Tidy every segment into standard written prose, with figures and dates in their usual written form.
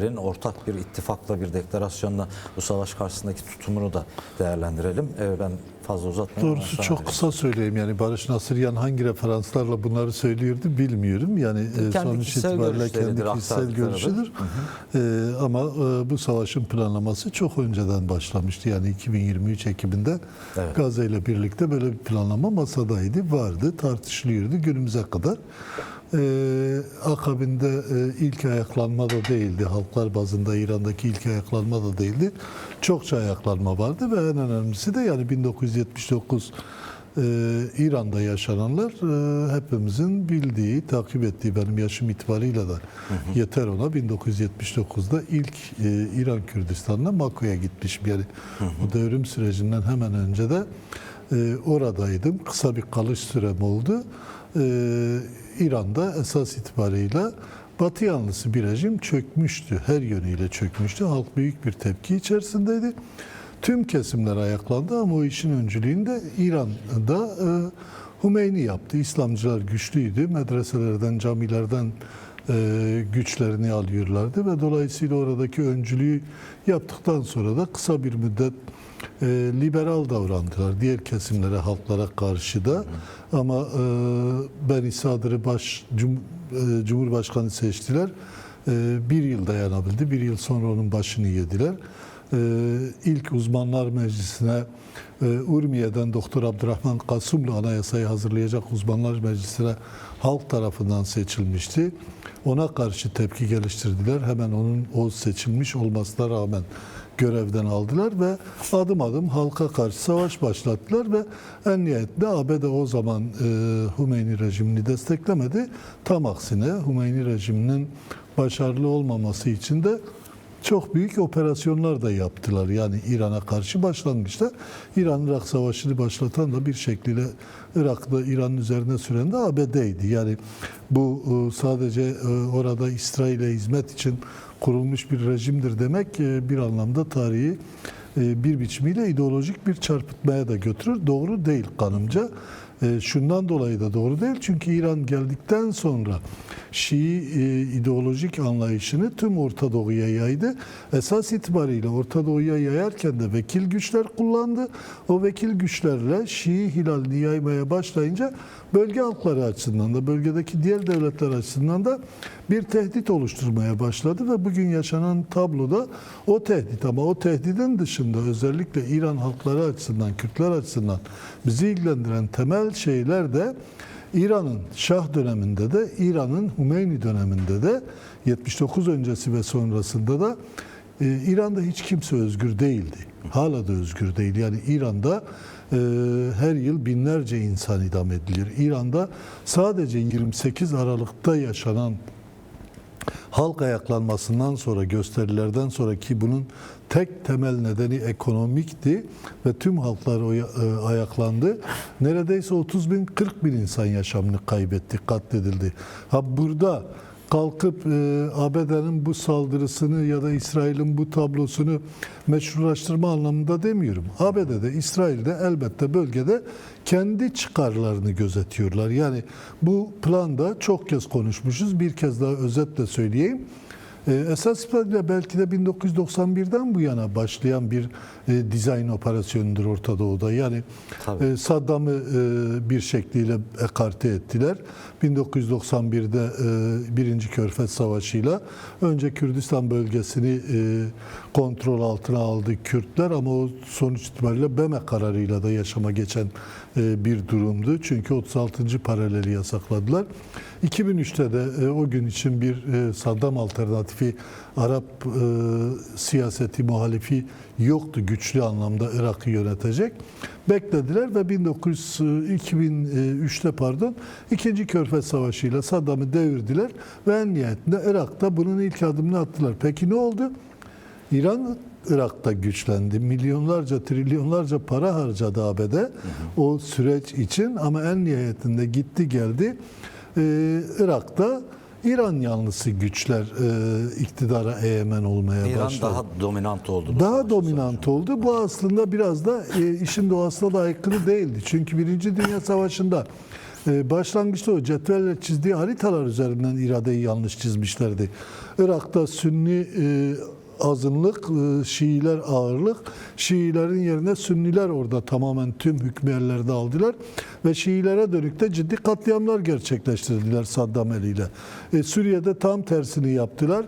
ortak bir ittifakla, bir deklarasyonla bu savaş karşısındaki tutumunu da değerlendirelim. Ben fazla uzatmayayım. Doğrusu çok kısa söyleyeyim. Yani Barış Nasıryan hangi referanslarla bunları söylüyordu bilmiyorum. Yani sonuç itibariyle kendi kişisel görüşüdür. Ama bu savaşın planlaması çok önceden başlamıştı. Yani 2023 Ekim'inde Gazze ile birlikte böyle bir planlama masadaydı, vardı, tartışılıyordu günümüze kadar. Akabinde ilk ayaklanma da değildi. Halklar bazında İran'daki ilk ayaklanma da değildi. Çokça ayaklanma vardı ve en önemlisi de yani 1979 İran'da yaşananlar hepimizin bildiği, takip ettiği, benim yaşım itibarıyla da yeter ona. 1979'da ilk İran Kürdistan'la Mako'ya gitmişim. Yani bu devrim sürecinden hemen önce de oradaydım. Kısa bir kalış sürem oldu. İran'da esas itibarıyla Batı yanlısı bir rejim çökmüştü. Her yönüyle çökmüştü. Halk büyük bir tepki içerisindeydi. Tüm kesimler ayaklandı ama o işin öncülüğünü de İran'da Hümeyni yaptı. İslamcılar güçlüydü. Medreselerden, camilerden güçlerini alıyorlardı ve dolayısıyla oradaki öncülüğü yaptıktan sonra da kısa bir müddet liberal davrandılar diğer kesimlere, halklara karşı da. Ama Beni Sadr'ı Cumhurbaşkanı seçtiler. Bir yıl dayanabildi. Bir yıl sonra onun başını yediler. İlk Uzmanlar Meclisi'ne Urmiye'den Doktor Abdurrahman Kasumlu anayasayı hazırlayacak Uzmanlar Meclisi'ne halk tarafından seçilmişti. Ona karşı tepki geliştirdiler. Hemen onun o seçilmiş olmasına rağmen görevden aldılar ve adım adım halka karşı savaş başlattılar ve en nihayetinde ABD o zaman Hümeyni rejimini desteklemedi. Tam aksine Hümeyni rejiminin başarılı olmaması için de çok büyük operasyonlar da yaptılar. Yani İran'a karşı başlangıçta İran-Irak Savaşı'nı başlatan da bir şekliyle Irak'ta İran'ın üzerine süren de ABD'ydi. Yani bu sadece orada İsrail'e hizmet için kurulmuş bir rejimdir demek bir anlamda tarihi bir biçimiyle ideolojik bir çarpıtmaya da götürür. Doğru değil kanımca. Şundan dolayı da doğru değil. Çünkü İran geldikten sonra Şii ideolojik anlayışını tüm Orta Doğu'ya yaydı. Esas itibariyle Orta Doğu'ya yayarken de vekil güçler kullandı. O vekil güçlerle Şii hilalini yaymaya başlayınca bölge halkları açısından da bölgedeki diğer devletler açısından da bir tehdit oluşturmaya başladı ve bugün yaşanan tabloda o tehdit, ama o tehdidin dışında özellikle İran halkları açısından, Kürtler açısından bizi ilgilendiren temel şeyler de İran'ın Şah döneminde de, İran'ın Hümeyni döneminde de, 79 öncesi ve sonrasında da İran'da hiç kimse özgür değildi. Hala da özgür değil. Yani İran'da her yıl binlerce insan idam edilir. İran'da sadece 28 Aralık'ta yaşanan halk ayaklanmasından sonra, gösterilerden sonra, ki bunun tek temel nedeni ekonomikti ve tüm halklar ayaklandı. Neredeyse 30 bin, 40 bin insan yaşamını kaybetti, katledildi. Ha burada kalkıp ABD'nin bu saldırısını ya da İsrail'in bu tablosunu meşrulaştırma anlamında demiyorum. ABD'de, İsrail'de elbette bölgede kendi çıkarlarını gözetiyorlar. Yani bu planda çok kez konuşmuşuz. Bir kez daha özetle söyleyeyim. Esas itibariyle belki de 1991'den bu yana başlayan bir dizayn operasyonudur Orta Doğu'da. Yani Saddam'ı bir şekliyle ekarte ettiler. 1991'de Birinci Körfez Savaşı'yla önce Kürdistan bölgesini kontrol altına aldı Kürtler, ama o sonuç itibariyle BM kararıyla da yaşama geçen bir durumdu. Çünkü 36. paraleli yasakladılar. 2003'te de o gün için bir Saddam alternatifi, Arap siyaseti muhalifi yoktu güçlü anlamda Irak'ı yönetecek. Beklediler ve 2003'te ikinci Körfez Savaşı'yla Saddam'ı devirdiler ve en nihayetinde Irak'ta bunun ilk adımını attılar. Peki ne oldu? İran Irak'ta güçlendi. Milyonlarca, trilyonlarca para harcadı ABD o süreç için, ama en nihayetinde gitti geldi. Irak'ta İran yanlısı güçler iktidara egemen olmaya başladı. İran daha dominant oldu. Daha dominant oldu. Bu aslında biraz da işin doğasına da aykırı değildi. Çünkü Birinci Dünya Savaşı'nda başlangıçta o cetvelle çizdiği haritalar üzerinden iradeyi yanlış çizmişlerdi. Irak'ta Sünni azınlık, Şiiler ağırlık. Şiilerin yerine Sünniler orada tamamen tüm hükmü ellerde aldılar. Ve Şiilere dönük de ciddi katliamlar gerçekleştirdiler Saddam eliyle. Suriye'de tam tersini yaptılar.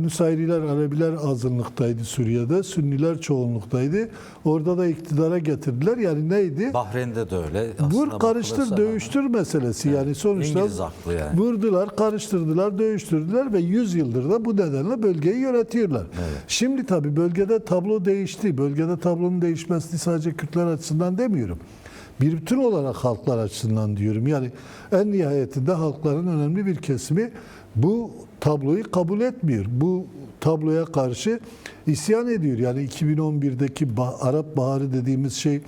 Nusayriler, Aleviler azınlıktaydı Suriye'de. Sünniler çoğunluktaydı. Orada da iktidara getirdiler. Yani neydi? Bahreyn'de de öyle. Vur, Aslına karıştır, bakılırsa dövüştür meselesi. Yani sonuçta İngiliz aklı yani. vurdular, karıştırdılar, dövüştürdüler ve 100 yıldır da bu nedenle bölgeyi yönetiyorlar. Evet. Şimdi tabii bölgede tablo değişti. Bölgede tablonun değişmesini sadece Kürtler açısından demiyorum. Bir bütün olarak halklar açısından diyorum. Yani en nihayetinde halkların önemli bir kesimi bu tabloyu kabul etmiyor. Bu tabloya karşı isyan ediyor. Yani 2011'deki Arap Baharı dediğimiz şey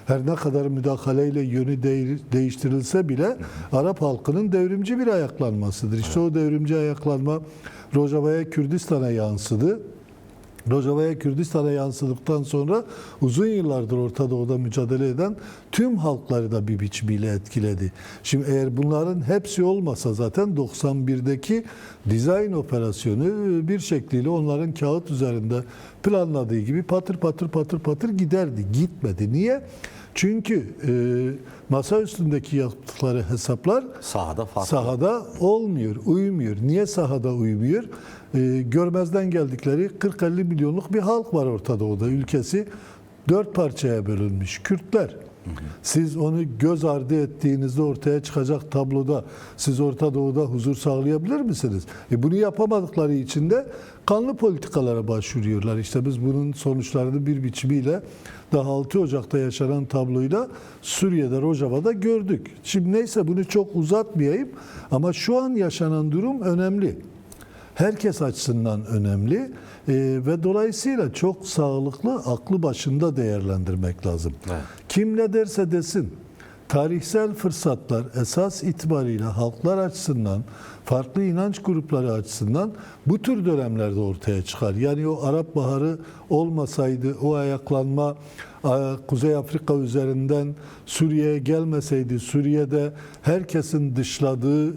her ne kadar müdahaleyle yönü değiştirilse bile Arap halkının devrimci bir ayaklanmasıdır. İşte o devrimci ayaklanma Rojava'ya, Kürdistan'a yansıdı. Rojava'ya, Kürdistan'a yansıdıktan sonra uzun yıllardır Orta Doğu'da mücadele eden tüm halkları da bir biçimiyle etkiledi. Şimdi eğer bunların hepsi olmasa zaten 91'deki dizayn operasyonu bir şekliyle onların kağıt üzerinde planladığı gibi patır patır giderdi. Gitmedi. Niye? Çünkü masa üstündeki yaptıkları hesaplar Sahada farklı. sahada olmuyor, uymuyor. Niye sahada uymuyor? Görmezden geldikleri 40-50 milyonluk bir halk var Orta Doğu'da. Ülkesi 4 parçaya bölünmüş. Kürtler. Siz onu göz ardı ettiğinizde ortaya çıkacak tabloda siz Orta Doğu'da huzur sağlayabilir misiniz? Bunu yapamadıkları için de kanlı politikalara başvuruyorlar. İşte biz bunun sonuçlarını bir biçimiyle daha 6 Ocak'ta yaşanan tabloyla Suriye'de, Rojava'da gördük. Şimdi neyse bunu çok uzatmayayım ama şu an yaşanan durum önemli. Herkes açısından önemli ve dolayısıyla çok sağlıklı, aklı başında değerlendirmek lazım. Evet. Kim ne derse desin, tarihsel fırsatlar esas itibariyle halklar açısından, farklı inanç grupları açısından bu tür dönemlerde ortaya çıkar. Yani o Arap Baharı olmasaydı, o ayaklanma Kuzey Afrika üzerinden Suriye'ye gelmeseydi, Suriye'de herkesin dışladığı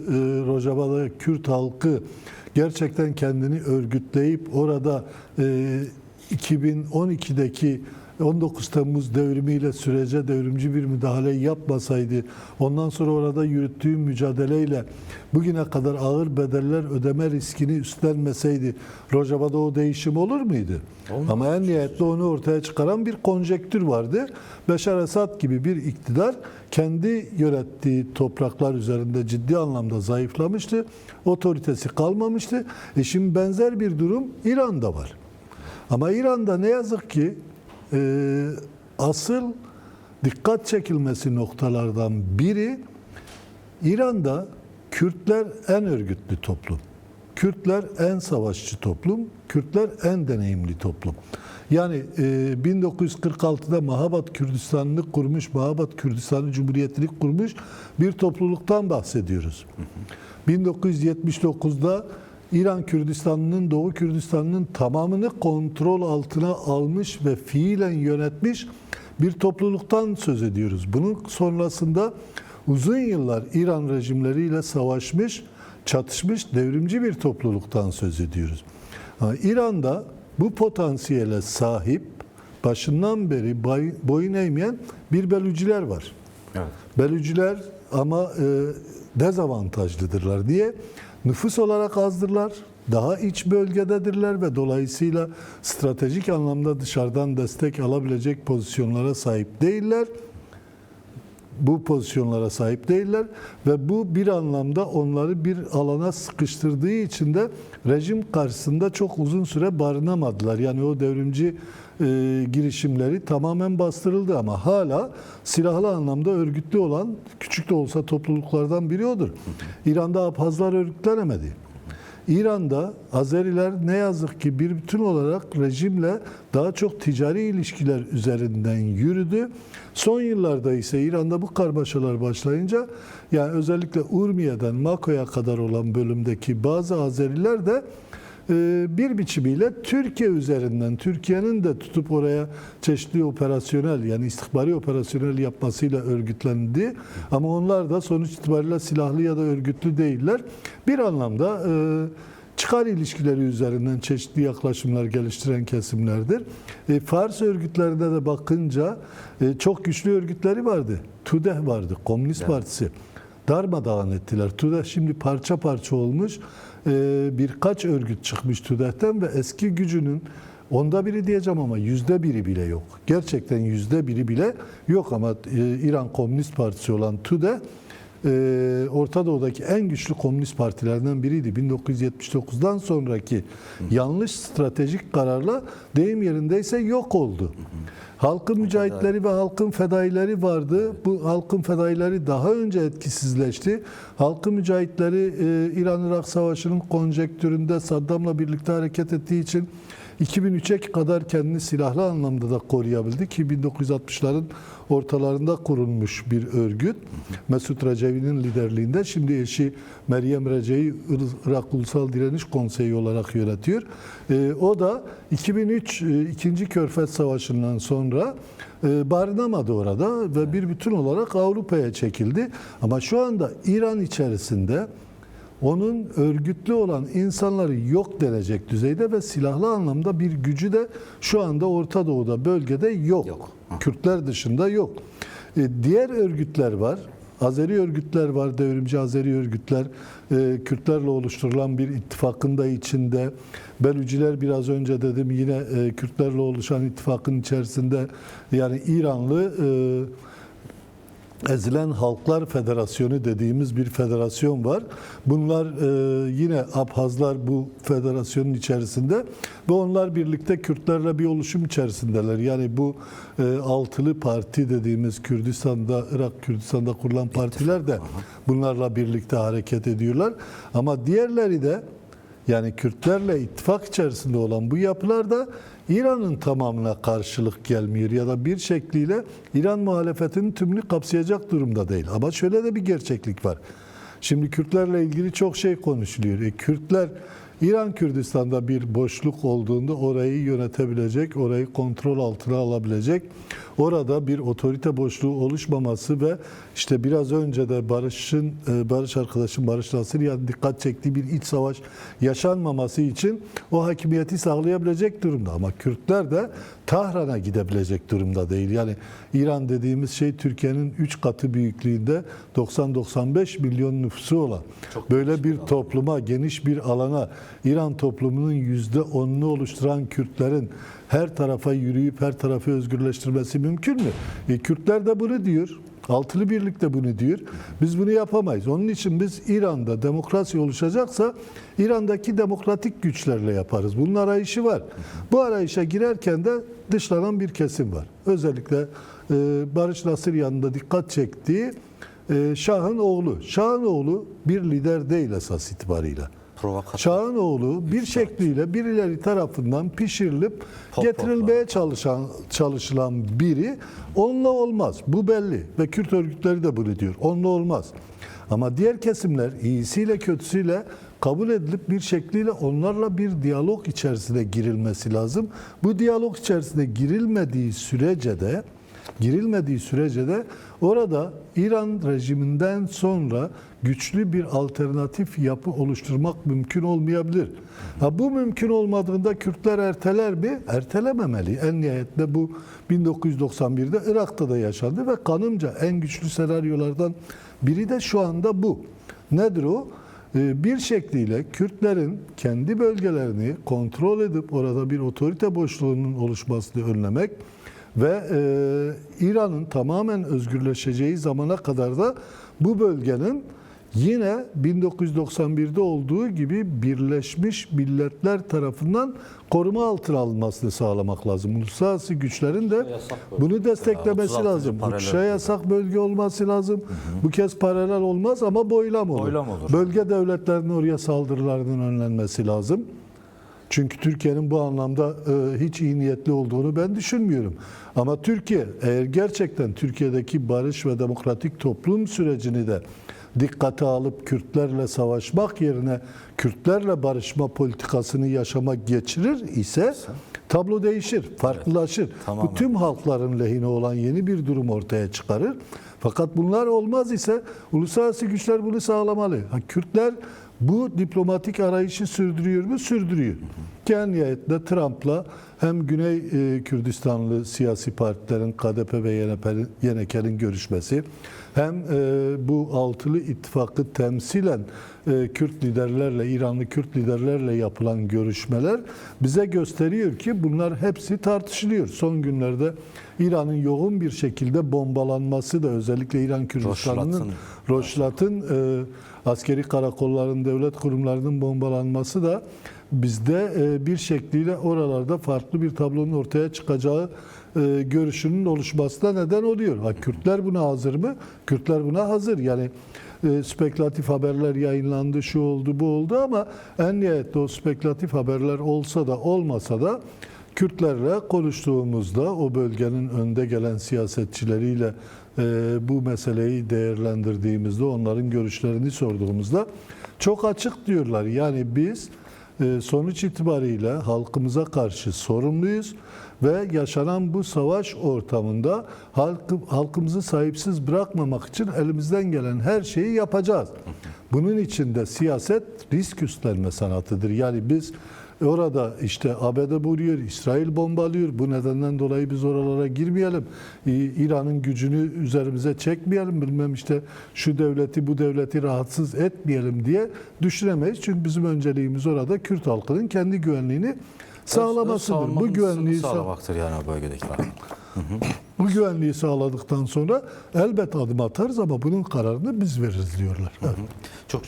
Rojava'da Kürt halkı gerçekten kendini örgütleyip orada 2012'deki 19 Temmuz devrimiyle sürece devrimci bir müdahale yapmasaydı, ondan sonra orada yürüttüğü mücadeleyle bugüne kadar ağır bedeller ödeme riskini üstlenmeseydi Rojava'da o değişim olur muydu? Olmaz. Ama en nihayetinde onu ortaya çıkaran bir konjektür vardı. Beşar Esad gibi bir iktidar kendi yönettiği topraklar üzerinde ciddi anlamda zayıflamıştı. Otoritesi kalmamıştı. Şimdi benzer bir durum İran'da var. Ama İran'da ne yazık ki asıl dikkat çekilmesi noktalardan biri İran'da Kürtler en örgütlü toplum. Kürtler en savaşçı toplum. Kürtler en deneyimli toplum. Yani 1946'da Mahabat Kürdistan'ını kurmuş, Mahabat Kürdistan'ı Cumhuriyetini kurmuş bir topluluktan bahsediyoruz. 1979'da İran Kürdistan'ının, Doğu Kürdistan'ının tamamını kontrol altına almış ve fiilen yönetmiş bir topluluktan söz ediyoruz. Bunun sonrasında uzun yıllar İran rejimleriyle savaşmış, çatışmış devrimci bir topluluktan söz ediyoruz. Ama İran'da bu potansiyele sahip, başından beri boyun eğmeyen bir Belüciler var. Evet. Belüciler ama dezavantajlıdırlar diye. Nüfus olarak azdırlar, daha iç bölgededirler ve dolayısıyla stratejik anlamda dışarıdan destek alabilecek pozisyonlara sahip değiller. Bu pozisyonlara sahip değiller ve bu bir anlamda onları bir alana sıkıştırdığı için de rejim karşısında çok uzun süre barınamadılar. Yani o devrimci girişimleri tamamen bastırıldı ama hala silahlı anlamda örgütlü olan küçük de olsa topluluklardan biri odur. İran'da Abhazlar örgütlenemedi. İran'da Azeriler ne yazık ki bir bütün olarak rejimle daha çok ticari ilişkiler üzerinden yürüdü. Son yıllarda ise İran'da bu karmaşalar başlayınca yani özellikle Urmiye'den Mako'ya kadar olan bölümdeki bazı Azeriler de bir biçimiyle Türkiye üzerinden, Türkiye'nin de tutup oraya çeşitli operasyonel, yani istihbari operasyonel yapmasıyla örgütlendi. Ama onlar da sonuç itibariyle silahlı ya da örgütlü değiller. Bir anlamda çıkar ilişkileri üzerinden çeşitli yaklaşımlar geliştiren kesimlerdir. Fars örgütlerine de bakınca çok güçlü örgütleri vardı. TÜDEH vardı, Komünist Partisi. Darmadağın ettiler. TÜDEH şimdi parça parça olmuş. Birkaç örgüt çıkmış TÜDEH'ten ve eski gücünün onda biri diyeceğim ama %1'i bile yok. Gerçekten %1'i bile yok ama İran Komünist Partisi olan TÜDEH Orta Doğu'daki en güçlü komünist partilerden biriydi. 1979'dan sonraki yanlış stratejik kararla deyim yerindeyse yok oldu. Halkın mücahitleri ve halkın fedaileri vardı. Bu halkın fedaileri daha önce etkisizleşti. Halkın mücahitleri İran-Irak Savaşı'nın konjektüründe Saddam'la birlikte hareket ettiği için 2003'e kadar kendini silahlı anlamda da koruyabildi ki 1960'ların ortalarında kurulmuş bir örgüt. Mesut Recevi'nin liderliğinde, şimdi eşi Meryem Recevi Irak Ulusal Direniş Konseyi olarak yönetiyor. O da 2003 2. Körfez Savaşı'ndan sonra barınamadı orada ve bir bütün olarak Avrupa'ya çekildi. Ama şu anda İran içerisinde onun örgütlü olan insanları yok denecek düzeyde ve silahlı anlamda bir gücü de şu anda Orta Doğu'da, bölgede yok. Kürtler dışında yok. Diğer örgütler var. Azeri örgütler var, devrimci Azeri örgütler. Kürtlerle oluşturulan bir ittifakın da içinde. Belüciler biraz önce dedim, yine Kürtlerle oluşan ittifakın içerisinde, yani İranlı Ezilen Halklar Federasyonu dediğimiz bir federasyon var. Bunlar yine Abhazlar bu federasyonun içerisinde ve onlar birlikte Kürtlerle bir oluşum içerisindeler. Yani bu altılı parti dediğimiz Kürdistan'da, Irak Kürdistan'da kurulan partiler de bunlarla birlikte hareket ediyorlar. Ama diğerleri de, yani Kürtlerle ittifak içerisinde olan bu yapılar da İran'ın tamamına karşılık gelmiyor ya da bir şekliyle İran muhalefetinin tümünü kapsayacak durumda değil. Ama şöyle de bir gerçeklik var. Şimdi Kürtlerle ilgili çok şey konuşuluyor. Kürtler, İran Kürdistan'da bir boşluk olduğunda orayı yönetebilecek, orayı kontrol altına alabilecek, orada bir otorite boşluğu oluşmaması ve işte biraz önce de Barış arkadaşım Barış Nasıryan dikkat çektiği bir iç savaş yaşanmaması için o hakimiyeti sağlayabilecek durumda. Ama Kürtler de Tahran'a gidebilecek durumda değil. Yani İran dediğimiz şey Türkiye'nin 3 katı büyüklüğünde 90-95 milyon nüfusu olan böyle bir topluma, geniş bir alana, İran toplumunun %10'unu oluşturan Kürtlerin her tarafa yürüyüp her tarafı özgürleştirmesi mümkün mü? Kürtler de bunu diyor. Altılı Birlik de bunu diyor. Biz bunu yapamayız. Onun için biz İran'da demokrasi oluşacaksa İran'daki demokratik güçlerle yaparız. Bunun arayışı var. Bu arayışa girerken de dışlanan bir kesim var. Özellikle Barış Nasıryan'ın da dikkat çektiği Şah'ın oğlu. Şah'ın oğlu bir lider değil esas itibarıyla. Şah'ın oğlu bir şekliyle birileri tarafından pişirilip getirilmeye çalışılan biri. Onunla olmaz. Bu belli. Ve Kürt örgütleri de bunu diyor. Onunla olmaz. Ama diğer kesimler iyisiyle kötüsüyle kabul edilip bir şekliyle onlarla bir diyalog içerisine girilmesi lazım. Bu diyalog içerisine girilmediği sürece de orada İran rejiminden sonra güçlü bir alternatif yapı oluşturmak mümkün olmayabilir. Bu mümkün olmadığında Kürtler erteler mi? Ertelememeli. En nihayetinde bu 1991'de Irak'ta da yaşandı ve kanımca en güçlü senaryolardan biri de şu anda bu. Nedir o? Bir şekliyle Kürtlerin kendi bölgelerini kontrol edip orada bir otorite boşluğunun oluşmasını önlemek ve İran'ın tamamen özgürleşeceği zamana kadar da bu bölgenin yine 1991'de olduğu gibi Birleşmiş Milletler tarafından koruma altına alınmasını sağlamak lazım. Uluslararası güçlerin de bunu desteklemesi lazım. Uçuşa yasak bölge olması lazım. Bu kez paralel olmaz ama boylam olur. Bölge devletlerinin oraya saldırılarının önlenmesi lazım. Çünkü Türkiye'nin bu anlamda hiç iyi niyetli olduğunu ben düşünmüyorum. Ama Türkiye eğer gerçekten Türkiye'deki barış ve demokratik toplum sürecini de dikkate alıp Kürtlerle savaşmak yerine Kürtlerle barışma politikasını yaşama geçirir ise tablo değişir, farklılaşır. tamamen. Bu tüm halkların lehine olan yeni bir durum ortaya çıkarır. Fakat bunlar olmaz ise uluslararası güçler bunu sağlamalı. Kürtler bu diplomatik arayışı sürdürüyor mu? Sürdürüyor. Ki en nihayetinde Trump'la hem Güney Kürdistanlı siyasi partilerin KDP ve YNK'nin görüşmesi hem bu altılı ittifakı temsilen Kürt liderlerle, İranlı Kürt liderlerle yapılan görüşmeler bize gösteriyor ki bunlar hepsi tartışılıyor. Son günlerde İran'ın yoğun bir şekilde bombalanması da özellikle İran Kürdistan'ın Roşlat'ın askeri karakolların, devlet kurumlarının bombalanması da bizde bir şekliyle oralarda farklı bir tablonun ortaya çıkacağı görüşünün oluşmasına neden oluyor. Kürtler buna hazır mı? Kürtler buna hazır. Yani spekülatif haberler yayınlandı, şu oldu, bu oldu ama en nihayetinde o spekülatif haberler olsa da olmasa da Kürtlerle konuştuğumuzda o bölgenin önde gelen siyasetçileriyle bu meseleyi değerlendirdiğimizde onların görüşlerini sorduğumuzda çok açık diyorlar. Yani biz sonuç itibariyle halkımıza karşı sorumluyuz ve yaşanan bu savaş ortamında halkımızı sahipsiz bırakmamak için elimizden gelen her şeyi yapacağız. Bunun için de siyaset risk üstlenme sanatıdır. Yani biz orada işte ABD vuruyor, İsrail bombalıyor. Bu nedenden dolayı biz oralara girmeyelim. İran'ın gücünü üzerimize çekmeyelim. Bilmem işte şu devleti, bu devleti rahatsız etmeyelim diye düşünemeyiz. Çünkü bizim önceliğimiz orada Kürt halkının kendi güvenliğini sağlamasıdır. Bu güvenliği sağlamaktır yani o bölgedeki halk. Bu güvenliği sağladıktan sonra elbet adım atarız ama bunun kararını biz veririz diyorlar. Evet. Çok